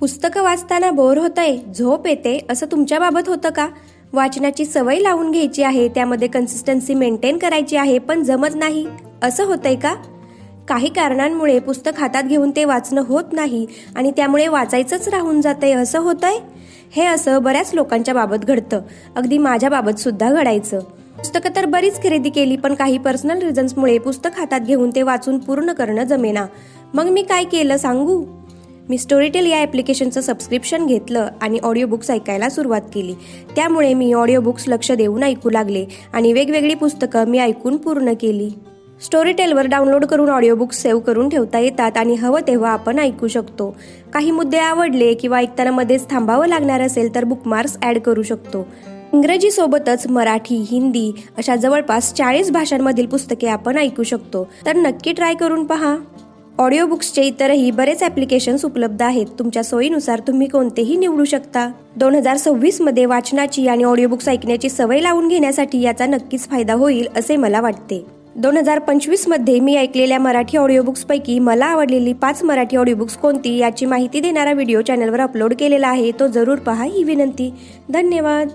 पुस्तकं वाचताना बोर होतंय, झोप येते असं तुमच्या बाबत होतं का? वाचनाची सवय लावून घ्यायची आहे, त्यामध्ये कन्सिस्टन्सी मेंटेन करायची आहे, पण जमत नाही असं होतंय का? काही कारणांमुळे पुस्तक हातात घेऊन ते वाचणं होत नाही आणि त्यामुळे वाचायचंच राहून जातंय असं होतंय? हे असं बऱ्याच लोकांच्या बाबत घडतं. अगदी माझ्या बाबत सुद्धा घडायचं. पुस्तकं तर बरीच खरेदी केली, पण काही पर्सनल रिझन्समुळे पुस्तक हातात घेऊन ते वाचून पूर्ण करणं जमेना. मग मी काय केलं सांगू? मी स्टोरीटेल या ॲप्लिकेशनचं सबस्क्रिप्शन घेतलं आणि ऑडिओ बुक्स ऐकायला सुरुवात केली. त्यामुळे मी ऑडिओ बुक्स लक्ष देऊन ऐकू लागले आणि वेगवेगळी पुस्तकं मी ऐकून पूर्ण केली. स्टोरीटेलवर डाउनलोड करून ऑडिओ बुक्स सेव्ह करून ठेवता येतात आणि हवं तेव्हा आपण ऐकू शकतो. काही मुद्दे आवडले किंवा ऐकताना मध्येच थांबावं लागणार असेल तर बुकमार्क्स ॲड करू शकतो. इंग्रजीसोबतच मराठी, हिंदी अशा जवळपास 40 भाषांमधील पुस्तके आपण ऐकू शकतो. तर नक्की ट्राय करून पहा. ऑडिओ बुक्सचे इतरही बरेच ॲप्लिकेशन्स उपलब्ध आहेत. तुमच्या सोयीनुसार तुम्ही कोणतेही निवडू शकता. 2026 मध्ये वाचनाची आणि ऑडिओ बुक्स ऐकण्याची सवय लावून घेण्यासाठी याचा नक्कीच फायदा होईल असे मला वाटते. 2025 मध्ये मी ऐकलेल्या मराठी ऑडिओ बुक्स पैकी मला आवडलेली 5 मराठी ऑडिओ बुक्स कोणती याची माहिती देणारा व्हिडिओ चॅनलवर अपलोड केलेला आहे. तो जरूर पहा ही विनंती. धन्यवाद.